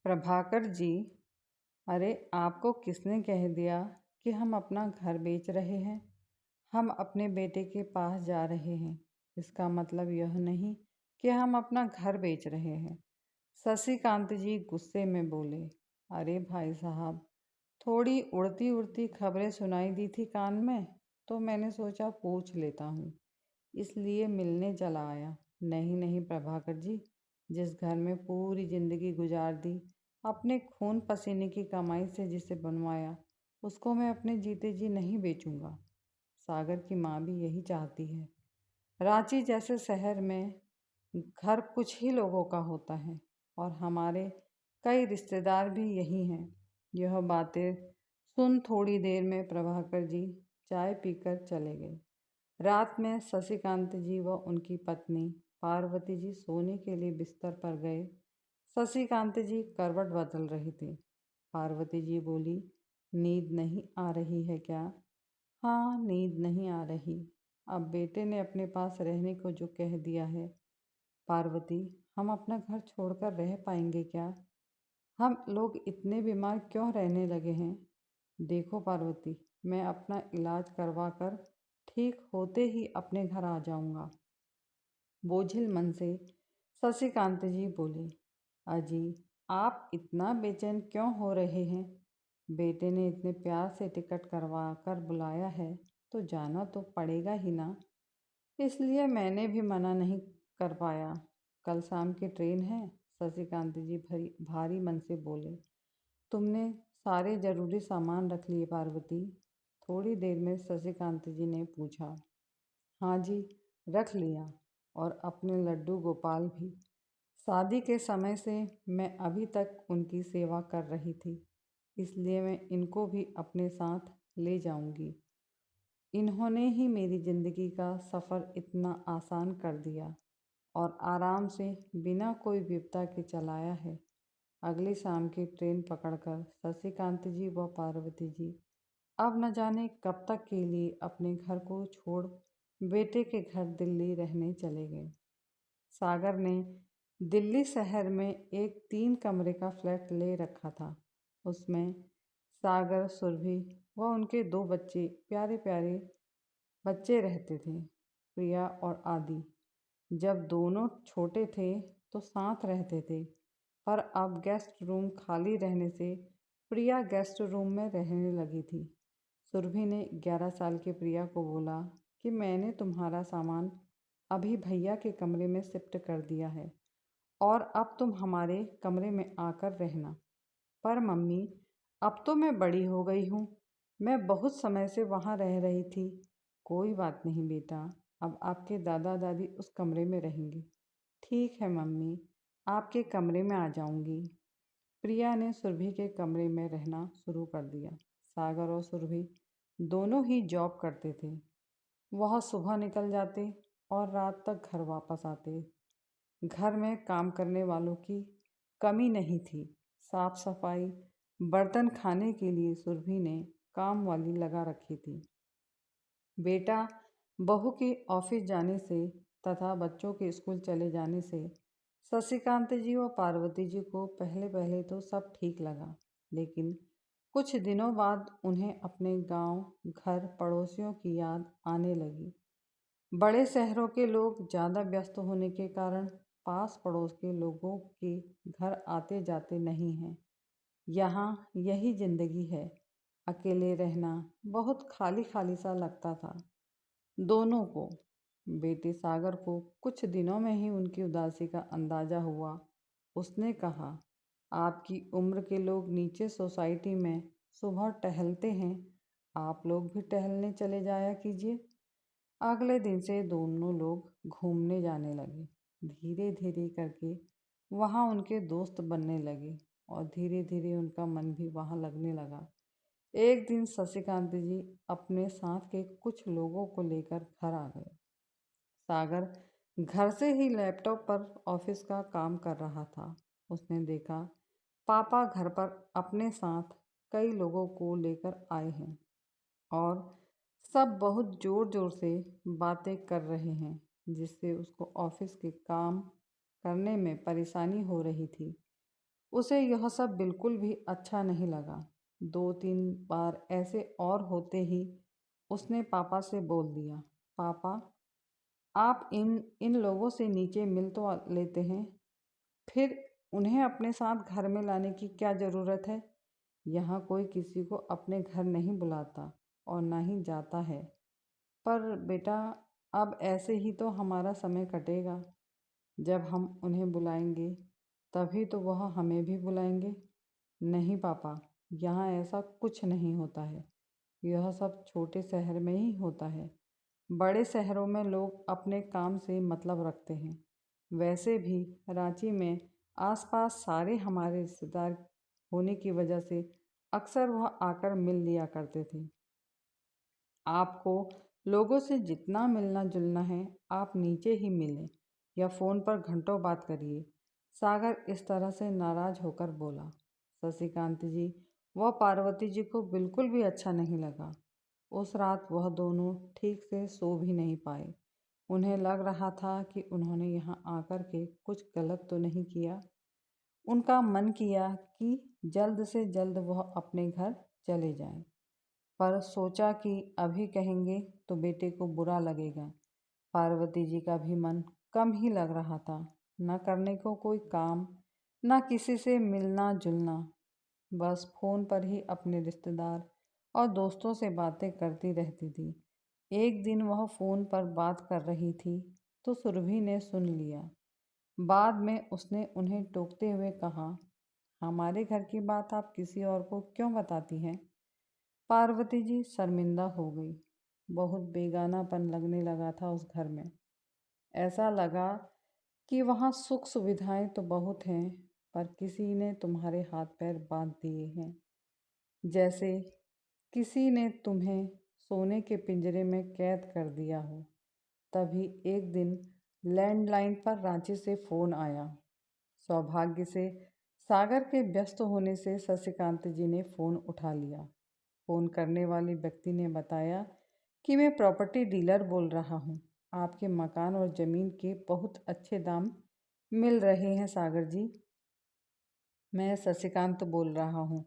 प्रभाकर जी, अरे आपको किसने कह दिया कि हम अपना घर बेच रहे हैं? हम अपने बेटे के पास जा रहे हैं। इसका मतलब यह नहीं कि हम अपना घर बेच रहे हैं। शशिकांत जी गुस्से में बोले। अरे भाई साहब, थोड़ी उड़ती उड़ती खबरें सुनाई दी थी कान में, तो मैंने सोचा पूछ लेता हूँ, इसलिए मिलने चला आया। नहीं नहीं प्रभाकर जी, जिस घर में पूरी जिंदगी गुजार दी, अपने खून पसीने की कमाई से जिसे बनवाया, उसको मैं अपने जीते जी नहीं बेचूंगा। सागर की माँ भी यही चाहती है। रांची जैसे शहर में घर कुछ ही लोगों का होता है और हमारे कई रिश्तेदार भी यही हैं। यह बातें सुन थोड़ी देर में प्रभाकर जी चाय पीकर चले गए। रात में शशिकांत जी व उनकी पत्नी पार्वती जी सोने के लिए बिस्तर पर गए। शशिकांत जी करवट बदल रही थी। पार्वती जी बोली, नींद नहीं आ रही है क्या? हाँ, नींद नहीं आ रही। अब बेटे ने अपने पास रहने को जो कह दिया है। पार्वती, हम अपना घर छोड़कर रह पाएंगे क्या? हम लोग इतने बीमार क्यों रहने लगे हैं? देखो पार्वती, मैं अपना इलाज करवा कर ठीक होते ही अपने घर आ जाऊंगा। बोझिल मन से शशिकांत जी बोले। अजी, आप इतना बेचैन क्यों हो रहे हैं? बेटे ने इतने प्यार से टिकट करवा कर बुलाया है, तो जाना तो पड़ेगा ही ना। इसलिए मैंने भी मना नहीं कर पाया। कल शाम की ट्रेन है। शशिकांत जी भारी मन से बोले। तुमने सारे जरूरी सामान रख लिए पार्वती? थोड़ी देर में शशिकांत जी ने पूछा। हाँ जी, रख लिया। और अपने लड्डू गोपाल भी। शादी के समय से मैं अभी तक उनकी सेवा कर रही थी, इसलिए मैं इनको भी अपने साथ ले जाऊंगी। इन्होंने ही मेरी ज़िंदगी का सफ़र इतना आसान कर दिया और आराम से बिना कोई विपदा के चलाया है। अगली शाम की ट्रेन पकड़कर शशिकांत जी व पार्वती जी अब न जाने कब तक के लिए अपने घर को छोड़ बेटे के घर दिल्ली रहने चले गए। सागर ने दिल्ली शहर में एक 3 कमरे का फ्लैट ले रखा था। उसमें सागर, सुरभि व उनके 2 बच्चे, प्यारे प्यारे बच्चे रहते थे, प्रिया और आदि। जब दोनों छोटे थे तो साथ रहते थे, पर अब गेस्ट रूम खाली रहने से प्रिया गेस्ट रूम में रहने लगी थी। सुरभि ने 11 साल की प्रिया को बोला कि मैंने तुम्हारा सामान अभी भैया के कमरे में शिफ्ट कर दिया है और अब तुम हमारे कमरे में आकर रहना। पर मम्मी, अब तो मैं बड़ी हो गई हूँ, मैं बहुत समय से वहाँ रह रही थी। कोई बात नहीं बेटा, अब आपके दादा दादी उस कमरे में रहेंगे। ठीक है मम्मी, आपके कमरे में आ जाऊंगी। प्रिया ने सुरभि के कमरे में रहना शुरू कर दिया। सागर और सुरभि दोनों ही जॉब करते थे। वह सुबह निकल जाते और रात तक घर वापस आते। घर में काम करने वालों की कमी नहीं थी। साफ सफाई, बर्तन खाने के लिए सुरभि ने काम वाली लगा रखी थी। बेटा बहू के ऑफिस जाने से तथा बच्चों के स्कूल चले जाने से शशिकांत जी और पार्वती जी को पहले पहले तो सब ठीक लगा, लेकिन कुछ दिनों बाद उन्हें अपने गांव, घर, पड़ोसियों की याद आने लगी। बड़े शहरों के लोग ज़्यादा व्यस्त होने के कारण पास पड़ोस के लोगों के घर आते जाते नहीं हैं। यहाँ यही जिंदगी है। अकेले रहना बहुत खाली खाली सा लगता था दोनों को। बेटे सागर को कुछ दिनों में ही उनकी उदासी का अंदाजा हुआ। उसने कहा, आपकी उम्र के लोग नीचे सोसाइटी में सुबह टहलते हैं, आप लोग भी टहलने चले जाया कीजिए। अगले दिन से दोनों लोग घूमने जाने लगे। धीरे धीरे करके वहाँ उनके दोस्त बनने लगे और धीरे धीरे उनका मन भी वहाँ लगने लगा। एक दिन शशिकांत जी अपने साथ के कुछ लोगों को लेकर घर आ गए। सागर घर से ही लैपटॉप पर ऑफिस का काम कर रहा था। उसने देखा पापा घर पर अपने साथ कई लोगों को लेकर आए हैं और सब बहुत ज़ोर ज़ोर से बातें कर रहे हैं, जिससे उसको ऑफिस के काम करने में परेशानी हो रही थी। उसे यह सब बिल्कुल भी अच्छा नहीं लगा। 2-3 बार ऐसे और होते ही उसने पापा से बोल दिया, पापा आप इन इन लोगों से नीचे मिल तो लेते हैं, फिर उन्हें अपने साथ घर में लाने की क्या ज़रूरत है। यहाँ कोई किसी को अपने घर नहीं बुलाता और ना ही जाता है। पर बेटा, अब ऐसे ही तो हमारा समय कटेगा। जब हम उन्हें बुलाएंगे तभी तो वह हमें भी बुलाएंगे। नहीं पापा, यहाँ ऐसा कुछ नहीं होता है। यह सब छोटे शहर में ही होता है। बड़े शहरों में लोग अपने काम से मतलब रखते हैं। वैसे भी रांची में आसपास सारे हमारे रिश्तेदार होने की वजह से अक्सर वह आकर मिल लिया करते थे। आपको लोगों से जितना मिलना जुलना है आप नीचे ही मिलें या फ़ोन पर घंटों बात करिए। सागर इस तरह से नाराज़ होकर बोला। शशिकांत जी, वह पार्वती जी को बिल्कुल भी अच्छा नहीं लगा। उस रात वह दोनों ठीक से सो भी नहीं पाए। उन्हें लग रहा था कि उन्होंने यहाँ आकर के कुछ गलत तो नहीं किया। उनका मन किया कि जल्द से जल्द वह अपने घर चले जाएं। पर सोचा कि अभी कहेंगे तो बेटे को बुरा लगेगा। पार्वती जी का भी मन कम ही लग रहा था। न करने को कोई काम, न किसी से मिलना जुलना, बस फ़ोन पर ही अपने रिश्तेदार और दोस्तों से बातें करती रहती थी। एक दिन वह फ़ोन पर बात कर रही थी तो सुरभि ने सुन लिया। बाद में उसने उन्हें टोकते हुए कहा, हमारे घर की बात आप किसी और को क्यों बताती हैं। पार्वती जी शर्मिंदा हो गई। बहुत बेगानापन लगने लगा था उस घर में। ऐसा लगा कि वहाँ सुख सुविधाएं तो बहुत हैं, पर किसी ने तुम्हारे हाथ पैर बांध दिए हैं। जैसे किसी ने तुम्हें सोने के पिंजरे में कैद कर दिया हो। तभी एक दिन लैंडलाइन पर रांची से फ़ोन आया। सौभाग्य से सागर के व्यस्त होने से शशिकांत जी ने फ़ोन उठा लिया। फ़ोन करने वाले व्यक्ति ने बताया कि मैं प्रॉपर्टी डीलर बोल रहा हूँ। आपके मकान और ज़मीन के बहुत अच्छे दाम मिल रहे हैं सागर जी। मैं शशिकांत बोल रहा हूँ,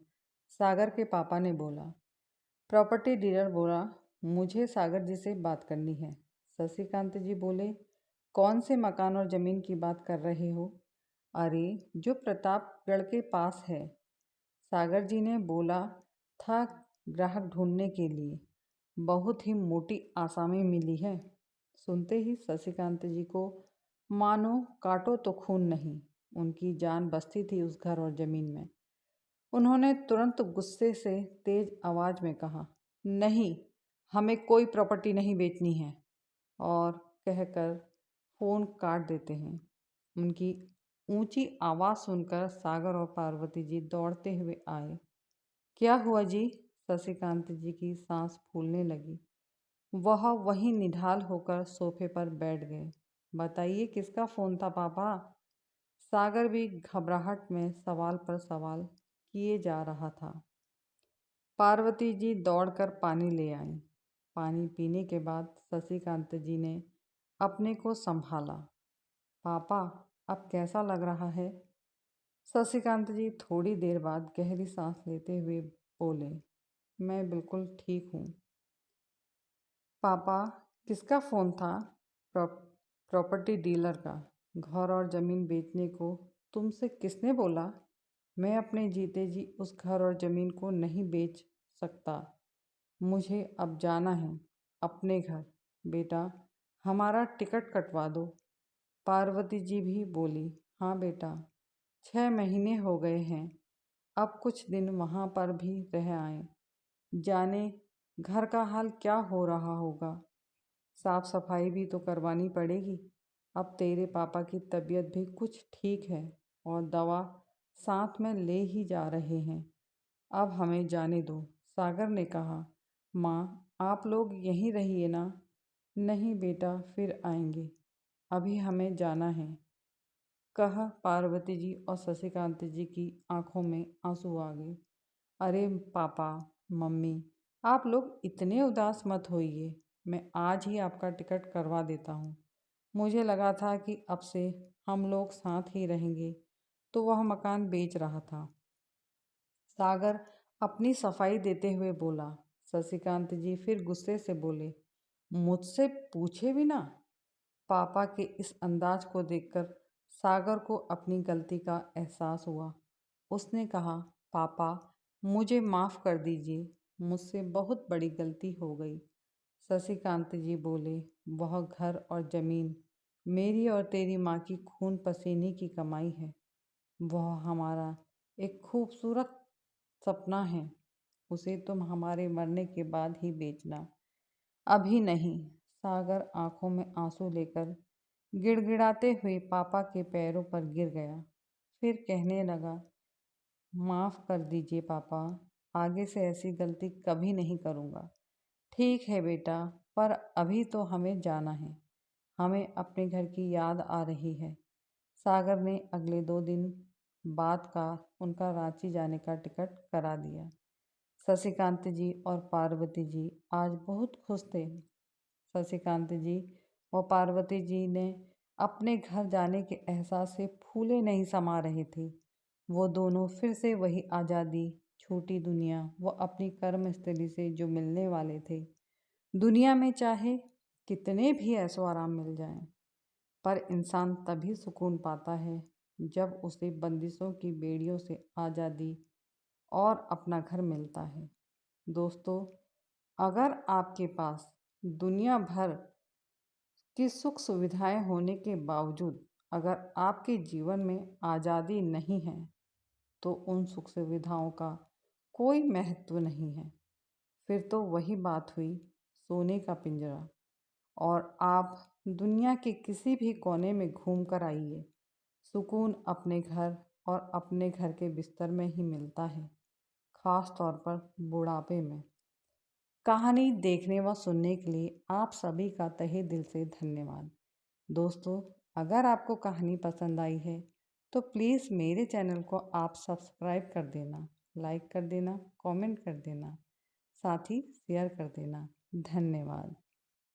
सागर के पापा ने बोला। प्रॉपर्टी डीलर बोला, मुझे सागर जी से बात करनी है। शशिकांत जी बोले, कौन से मकान और ज़मीन की बात कर रहे हो। अरे, जो प्रतापगढ़ के पास है। सागर जी ने बोला था, ग्राहक ढूंढने के लिए बहुत ही मोटी आसामी मिली है। सुनते ही शशिकांत जी को मानो काटो तो खून नहीं, उनकी जान बसती थी उस घर और ज़मीन में। उन्होंने तुरंत गुस्से से तेज आवाज़ में कहा, नहीं, हमें कोई प्रॉपर्टी नहीं बेचनी है, और कहकर फ़ोन काट देते हैं। उनकी ऊंची आवाज़ सुनकर सागर और पार्वती जी दौड़ते हुए आए। क्या हुआ जी। शशिकांत जी की सांस फूलने लगी। वह वहीं निढाल होकर सोफे पर बैठ गए। बताइए किसका फ़ोन था पापा। सागर भी घबराहट में सवाल पर सवाल किए जा रहा था। पार्वती जी दौड़कर पानी ले आईं। पानी पीने के बाद शशिकांत जी ने अपने को संभाला। पापा, अब कैसा लग रहा है। शशिकांत जी थोड़ी देर बाद गहरी सांस लेते हुए बोले, मैं बिल्कुल ठीक हूँ। पापा, किसका फ़ोन था। प्रॉपर्टी डीलर का। घर और ज़मीन बेचने को तुमसे किसने बोला। मैं अपने जीते जी उस घर और ज़मीन को नहीं बेच सकता। मुझे अब जाना है अपने घर। बेटा, हमारा टिकट कटवा दो। पार्वती जी भी बोली, हाँ बेटा, 6 महीने हो गए हैं। अब कुछ दिन वहाँ पर भी रह आए। जाने घर का हाल क्या हो रहा होगा। साफ सफाई भी तो करवानी पड़ेगी। अब तेरे पापा की तबीयत भी कुछ ठीक है और दवा साथ में ले ही जा रहे हैं। अब हमें जाने दो। सागर ने कहा, माँ, आप लोग यहीं रहिए ना। नहीं बेटा, फिर आएंगे, अभी हमें जाना है, कहा पार्वती जी, और शशिकांत जी की आंखों में आंसू आ गए। अरे पापा, मम्मी, आप लोग इतने उदास मत होइए। मैं आज ही आपका टिकट करवा देता हूँ। मुझे लगा था कि अब से हम लोग साथ ही रहेंगे। तो वह मकान बेच रहा था। सागर अपनी सफाई देते हुए बोला। शशिकांत जी फिर गुस्से से बोले, मुझसे पूछे भी ना। पापा के इस अंदाज को देखकर सागर को अपनी गलती का एहसास हुआ। उसने कहा, पापा मुझे माफ़ कर दीजिए, मुझसे बहुत बड़ी गलती हो गई। शशिकांत जी बोले, वह घर और ज़मीन मेरी और तेरी माँ की खून पसीने की कमाई है। वह हमारा एक खूबसूरत सपना है। उसे तुम हमारे मरने के बाद ही बेचना, अभी नहीं। सागर आंखों में आंसू लेकर गिड़गिड़ाते हुए पापा के पैरों पर गिर गया। फिर कहने लगा, माफ़ कर दीजिए पापा, आगे से ऐसी गलती कभी नहीं करूँगा। ठीक है बेटा, पर अभी तो हमें जाना है। हमें अपने घर की याद आ रही है। सागर ने अगले 2 दिन बाद का उनका रांची जाने का टिकट करा दिया। शशिकांत जी और पार्वती जी आज बहुत खुश थे। शशिकांत जी और पार्वती जी ने अपने घर जाने के एहसास से फूले नहीं समा रहे थे। वो दोनों फिर से वही आज़ादी, छोटी दुनिया, वो अपनी कर्मस्थली से जो मिलने वाले थे। दुनिया में चाहे कितने भी ऐशो आराम मिल जाएं, पर इंसान तभी सुकून पाता है जब उसे बंदिशों की बेड़ियों से आज़ादी और अपना घर मिलता है। दोस्तों, अगर आपके पास दुनिया भर की सुख सुविधाएं होने के बावजूद अगर आपके जीवन में आज़ादी नहीं है, तो उन सुख सुविधाओं का कोई महत्व नहीं है। फिर तो वही बात हुई सोने का पिंजरा। और आप दुनिया के किसी भी कोने में घूम कर आइए, सुकून अपने घर और अपने घर के बिस्तर में ही मिलता है, ख़ास तौर पर बुढ़ापे में। कहानी देखने व सुनने के लिए आप सभी का तहे दिल से धन्यवाद। दोस्तों, अगर आपको कहानी पसंद आई है तो प्लीज़ मेरे चैनल को आप सब्सक्राइब कर देना, लाइक कर देना, कमेंट कर देना, साथ ही शेयर कर देना। धन्यवाद।